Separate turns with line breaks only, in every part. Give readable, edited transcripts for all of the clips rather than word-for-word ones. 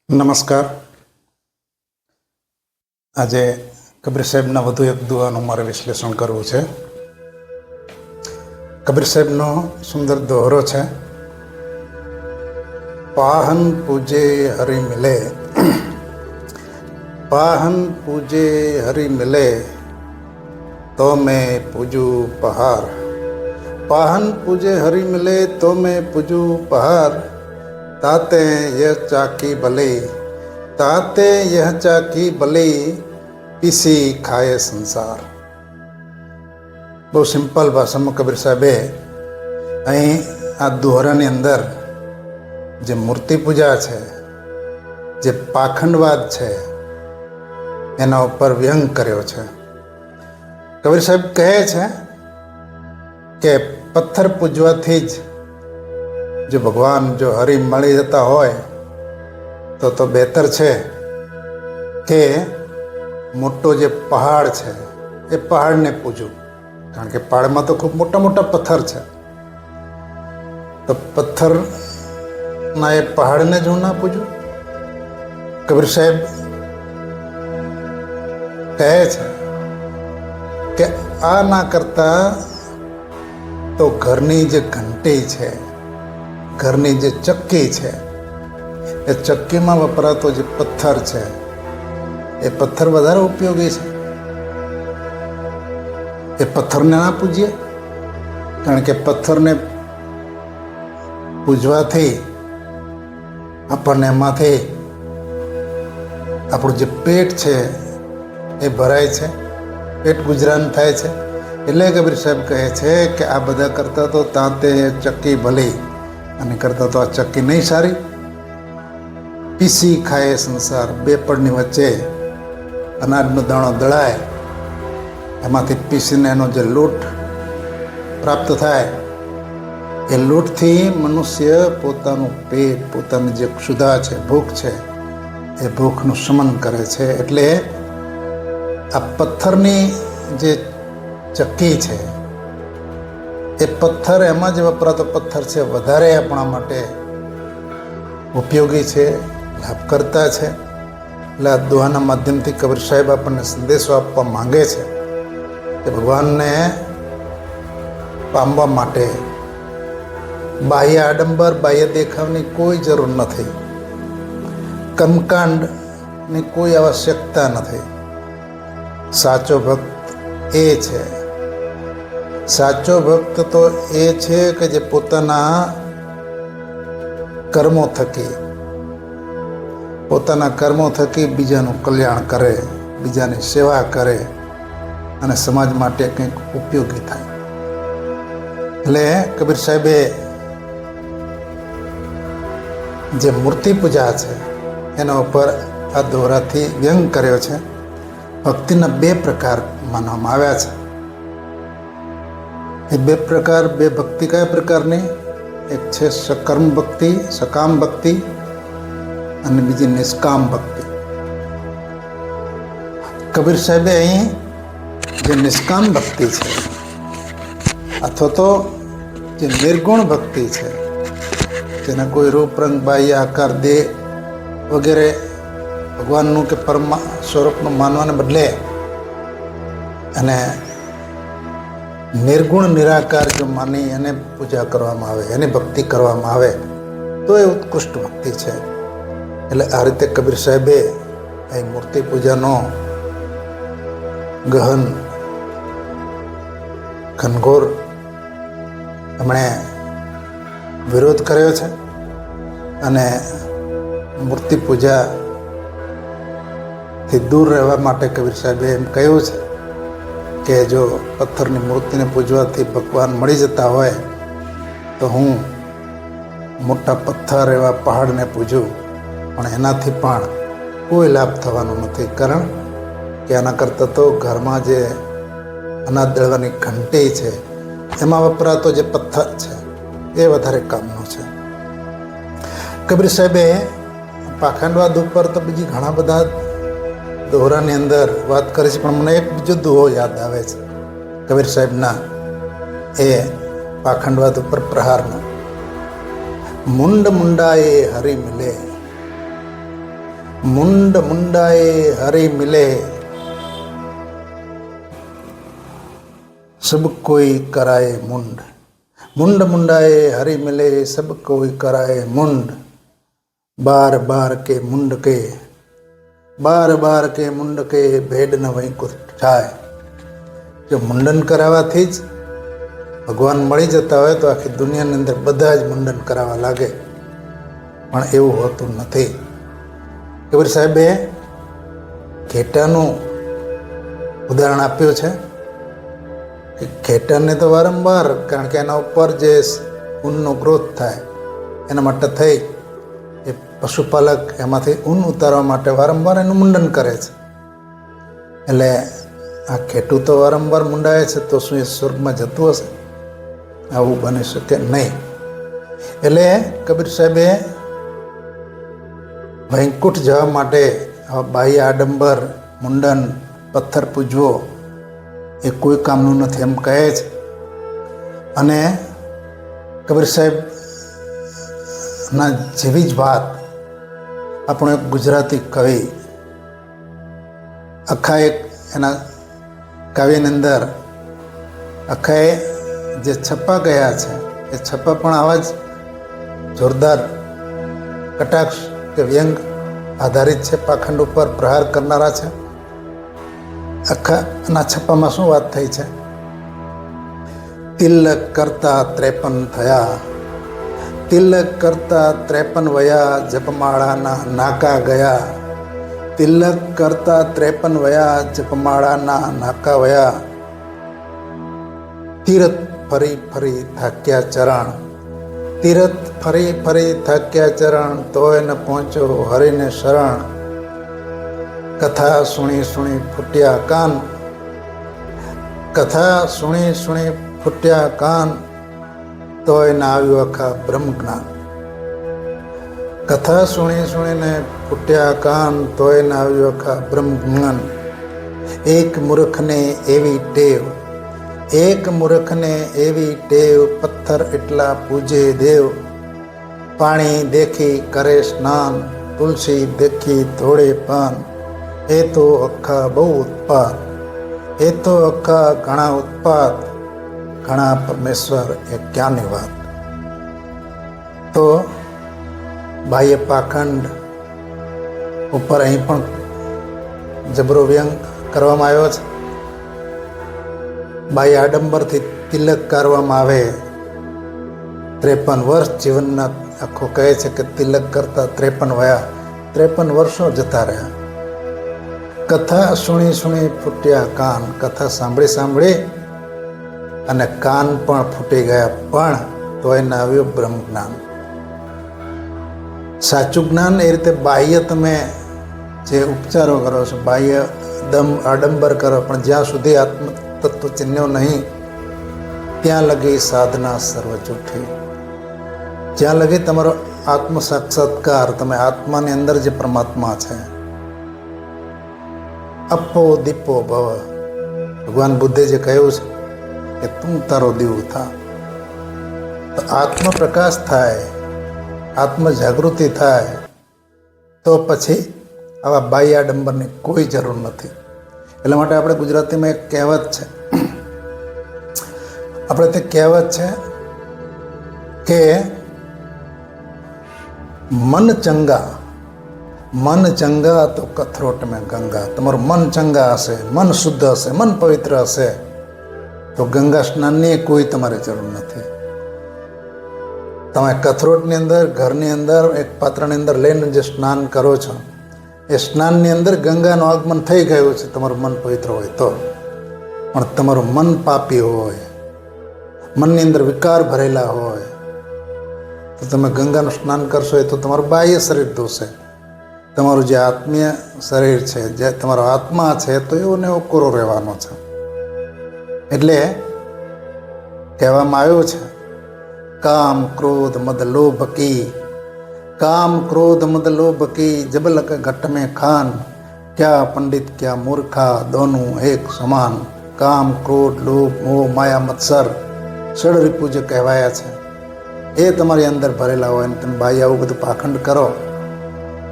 નમસ્કાર. આજે કબીર સાહેબના વધુ એક દુઆનું મારે વિશ્લેષણ કરવું છે. કબીર સાહેબનો સુંદર દોહરો છે. પાહન પૂજે હરિ મિલે, પાહન પૂજે હરિ મિલે, તો મેં પૂજું પહાર. પાહન પૂજે હરિ મિલે તો મેં પૂજું પહાર. ताते यह चाकी भले, ताते यह चाकी भले, पीसी खाए संसार. બહુ સિમ્પલ ભાષામાં કબીર સાહેબે અહીં આ દોહરાની અંદર જે મૂર્તિ પૂજા છે, જે પાખંડવાદ છે, એના ઉપર વ્યંગ કર્યો છે. કબીર સાહેબ કહે છે કે પથ્થર પૂજવાથી જ જો ભગવાન જો હરિ મળી જતા હોય તો બહેતર છે કે મોટો જે પહાડ છે એ પહાડને પૂજવું. કારણ કે પહાડમાં તો ખૂબ મોટા મોટા પથ્થર છે, તો પથ્થરના એ પહાડને જ હું ના પૂજું. કબીર સાહેબ કહે છે કે આ ના કરતા તો ઘરની જે ઘંટી છે, ઘરની જે ચક્કી છે, એ ચક્કીમાં વપરાતો જે પથ્થર છે એ પથ્થર વધારે ઉપયોગી છે. એ પથ્થરને ના પૂજીએ, કારણ કે પથ્થરને પૂજવાથી આપણને એમાંથી આપણું જે પેટ છે એ ભરાય છે, પેટ ગુજરાન થાય છે. એટલે કબીર સાહેબ કહે છે કે આ બધા કરતાં તો તાતે ચક્કી ભલી, અને કરતાં તો આ ચક્કી નહીં સારી. પીસી ખાય સંસાર, બે પડની વચ્ચે અનાજનો દાણો દળાય, એમાંથી પીસીને એનો જે લોટ પ્રાપ્ત થાય, એ લોટથી મનુષ્ય પોતાનું પેટ, પોતાની જે ક્ષુધા છે, ભૂખ છે, એ ભૂખનું શમન કરે છે. એટલે આ પથ્થરની જે ચક્કી છે, એ પથ્થર, એમાં જે વપરાતો પથ્થર છે વધારે આપણા માટે ઉપયોગી છે, લાભકર્તા છે. એટલે આ દુઆના માધ્યમથી કબીર સાહેબ આપણને સંદેશો આપવા માંગે છે કે ભગવાનને પામવા માટે બાહ્ય આડંબર, બાહ્ય દેખાવની કોઈ જરૂર નથી, કર્મકાંડની કોઈ આવશ્યકતા નથી. સાચો ભક્ત એ છે, સાચો ભક્ત તો એ છે કે જે પોતાના કર્મો થકી બીજાનું કલ્યાણ કરે, બીજાની સેવા કરે અને સમાજ માટે કંઈક ઉપયોગી થાય. એટલે કબીર સાહેબે જે મૂર્તિ પૂજા છે એના ઉપર આ દોહરાથી વ્યંગ કર્યો છે. ભક્તિના બે પ્રકાર માનવામાં આવ્યા છે. એ બે પ્રકાર, બે ભક્તિ કયા પ્રકારની? એક છે સકર્મ ભક્તિ, સકામ ભક્તિ, અને બીજી નિષ્કામ ભક્તિ. કબીર સાહેબે અહીં જે નિષ્કામ ભક્તિ છે અથવા તો જે નિર્ગુણ ભક્તિ છે, જેને કોઈ રૂપ, રંગ, બાહ્ય આકાર, દેહ વગેરે ભગવાનનું કે પરમ સ્વરૂપનું માનવાને બદલે અને નિર્ગુણ નિરાકાર જો માની એને પૂજા કરવામાં આવે, એની ભક્તિ કરવામાં આવે તો એ ઉત્કૃષ્ટ ભક્તિ છે. એટલે આ રીતે કબીર સાહેબે અહીં મૂર્તિ પૂજાનો ગહન, ઘનઘોર એમણે વિરોધ કર્યો છે. અને મૂર્તિ પૂજાથી દૂર રહેવા માટે કબીર સાહેબે એમ કહ્યું છે કે જો પથ્થરની મૂર્તિને પૂજવાથી ભગવાન મળી જતા હોય તો હું મોટા પથ્થર એવા પહાડને પૂજું, પણ એનાથી પણ કોઈ લાભ થવાનો નથી. કારણ કે આના કરતાં તો ઘરમાં જે અનાજ દળવાની ઘંટી છે એમાં વપરાતો જે પથ્થર છે એ વધારે કામનો છે. કબીર સાહેબે પાખંડવાદ ઉપર તો બીજી ઘણા બધા દોહરાની અંદર વાત કરી છે, પણ મને એક બીજો દોહો યાદ આવે છે કબીર સાહેબના, એ પાખંડવાદ ઉપર પ્રહારનો. મુંડ મુંડાએ હરિ મિલે, मुंड मुंडाए हरि मिले सब कोई कराए मुंड। मुंड मुंडाए हरि मिले सब कोई कराए मुंड। बार बार के मुंड के बार बार के मुंड के भेद न वहीं कुछ થાય। જો મુંડન કરાવવાથી જ ભગવાન મળી જતા હોય તો આખી દુનિયાની અંદર બધા જ મુંડન કરાવવા લાગે, પણ એવું હોતું નથી। કબીર સાહેબે ઘેટાનું ઉદાહરણ આપ્યું છે કે ઘેટાને તો વારંવાર, કારણ કે એના ઉપર જે ઊનનો ગ્રોથ થાય એના માટે થઈ એ પશુપાલક એમાંથી ઊન ઉતારવા માટે વારંવાર એનું મુંડન કરે છે। એટલે આ ઘેટું તો વારંવાર મુંડાય છે તો શું એ સ્વર્ગમાં જતું હશે? આવું બની શકે નહીં। એટલે કબીર સાહેબે વૈકુંઠ જવા માટે બાહ્ય આડંબર, મુંડન, પથ્થર પૂજવો એ કોઈ કામનું નથી એમ કહે છે। અને કબીર સાહેબના જેવી જ વાત આપણો એક ગુજરાતી કવિ આખા એક એના કાવ્યની અંદર આખાએ જે છપ્પા ગયા છે એ છપ્પા પણ આવા જ જોરદાર કટાક્ષ કે વ્યંગ આધારિત છે, પાખંડ ઉપર પ્રહાર કરનારા છે। આખાના છપ્પામાં શું વાત થઈ છે? તિલક કરતા 53 થયા, તિલક કરતા 53 વયા, જપમાળાના નાકા ગયા। તિલક કરતા 53 વયા, જપમાળાના નાકા વયા। તીરથ ફરી ફરી થાક્યા ચરણ, તીરથ ફરી ફરી થાક્યા ચરણ, તોય ન પહોંચ્યો હરિને શરણ। કથા સુણી સુણી ફૂટ્યા કાન, કથા સુણી સુણી ફૂટ્યા કાન, તોય ન આવ્યું આખા બ્રહ્મ જ્ઞાન। કથા સુણી સુણીને ફૂટ્યા કાન, તોય ન આવ્યું આખા બ્રહ્મ જ્ઞાન। એક મૂર્ખને એવી ટેવ, એક મૂર્ખને એવી ટેવ, પથ્થર એટલા પૂજે દેવ। પાણી દેખી કરે સ્નાન, તુલસી દેખી ધોળે પાન। એ તો અખ્ખા બહુ ઉત્પાત, એ તો અખ્ખા ઘણા ઉત્પાત, ઘણા પરમેશ્વર એ ક્યાંની વાત। તો બાહ્ય પાખંડ ઉપર અહીં પણ જબરો વ્યંગ કરવામાં આવ્યો છે। બાહ્ય આડંબરથી તિલક કરવામાં આવે, 53 વર્ષ જીવનના આખો કહે છે કે તિલક કરતા 53 વયા, 53 વર્ષો જતા રહ્યા। કથા સુણી સુણી ફૂટ્યા કાન, કથા સાંભળી સાંભળી અને કાન પણ ફૂટી ગયા, પણ તોય ના આવ્યું બ્રહ્મ જ્ઞાન। સાચું જ્ઞાન એ રીતે બાહ્ય તમે જે ઉપચારો કરો છો, બાહ્ય આડંબર કરો, પણ જ્યાં સુધી આત્મ તત્વ ચિહ્નો નહીં ત્યાં લગી સાધના સર્વ જૂઠી। જ્યાં લગી તમારો આત્મ સાક્ષાત્કાર, તમે આત્માની અંદર જે પરમાત્મા છે, અપો દીપો ભવ, ભગવાન બુદ્ધે જે કહ્યું છે કે તું તારો દીવ થા, તો આત્મ પ્રકાશ થાય, આત્મ જાગૃતિ થાય, તો પછી આવા બાહ્ય આડંબરની કોઈ જરૂર નથી। એટલા માટે આપણે ગુજરાતીમાં એક કહેવત છે, આપણે તે કહેવત છે કે મન ચંગા, મન ચંગા તો કથરોટ મેં ગંગા। તમારું મન ચંગા હશે, મન શુદ્ધ હશે, મન પવિત્ર હશે તો ગંગા સ્નાનની કોઈ તમારે જરૂર નથી। તમે કથરોટની અંદર, ઘરની અંદર, એક પાત્રની અંદર લઈને જે સ્નાન કરો છો, એ સ્નાનની અંદર ગંગાનું આગમન થઈ ગયું છે, તમારું મન પવિત્ર હોય તો। પણ તમારું મન પાપી હોય, મનની અંદર વિકાર ભરેલા હોય, તો તમે ગંગાનું સ્નાન કરશો એ તો તમારું બાહ્ય શરીર ધોશે, તમારું જે આત્મીય શરીર છે, જે તમારો આત્મા છે, તો એવો ને એવો કોરો રહેવાનો છે। એટલે કહેવામાં આવ્યું છે, કામ ક્રોધ મદ લોભ કી, काम क्रोध मद लोभ की जबलक घट में खान। क्या पंडित क्या मूर्खा दोनों एक समान। काम क्रोध लोभ मोह माया मत्सर ષડરિપુ જે કહેવાયા છે એ તમારી અંદર ભરેલા હોય અને તમે બાહ્ય આવું બધું પાખંડ કરો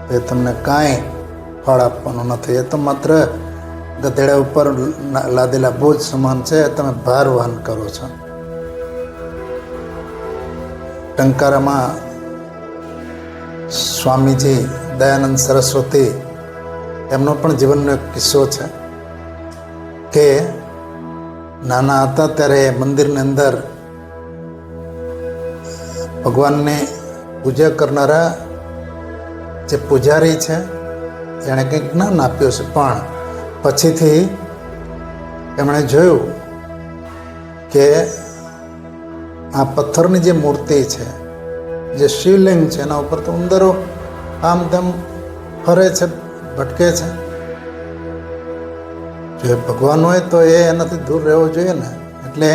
તો એ તમને કાંઈ ફળ આપવાનું નથી. એ તો માત્ર ગધેડા ઉપર લાદેલા બોજ સમાન છે. તમે ભાર વહન કરો છો. ટંકારામાં સ્વામીજી દયાનંદ સરસ્વતી એમનો પણ જીવનનો એક કિસ્સો છે કે નાના હતા ત્યારે મંદિરની અંદર ભગવાનને પૂજા કરનારા જે પૂજારી છે એણે કંઈક જ્ઞાન આપ્યું છે, પણ પછીથી એમણે જોયું કે આ પથ્થરની જે મૂર્તિ છે, જે શિવલિંગ છે, એના ઉપર તો ઉંદરો આમ તેમ ફરે છે, ભટકે છે. જો એ ભગવાન હોય તો એ એનાથી દૂર રહેવો જોઈએ ને. એટલે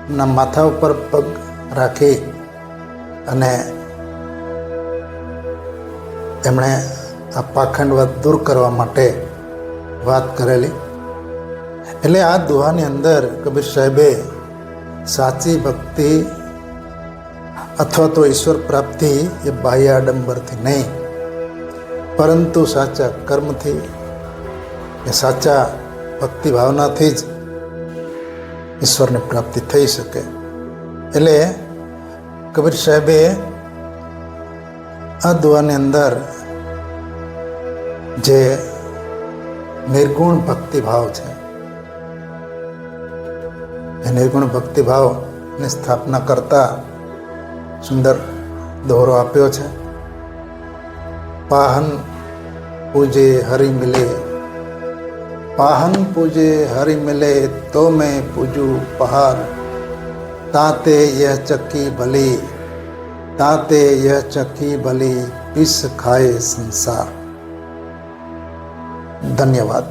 એમના માથા ઉપર પગ રાખી અને એમણે આ પાખંડવાદ દૂર કરવા માટે વાત કરેલી. એટલે આ દુહાની અંદર કબીર સાહેબે સાચી ભક્તિ અથવા તો ઈશ્વર પ્રાપ્તિ એ બાહ્ય આડંબરથી નહીં, પરંતુ સાચા કર્મથી, એ સાચા ભક્તિ ભાવનાથી જ ઈશ્વરની પ્રાપ્તિ થઈ શકે. એટલે કબીર સાહેબે આ દુઆની અંદર જે નિર્ગુણ ભક્તિભાવ છે, એ નિર્ગુણ ભક્તિભાવની સ્થાપના કરતા સુંદર દોહરો આપ્યો છે. પાહન પૂજે હરિ મિલે, પાહન પૂજે હરિ મિલે તો મેં પૂજું પહાર, તાતે યહ ચક્કી ભલી, તાતે યહ ચક્કી ભલી, પીસ ખાए સંસાર. ધન્યવાદ.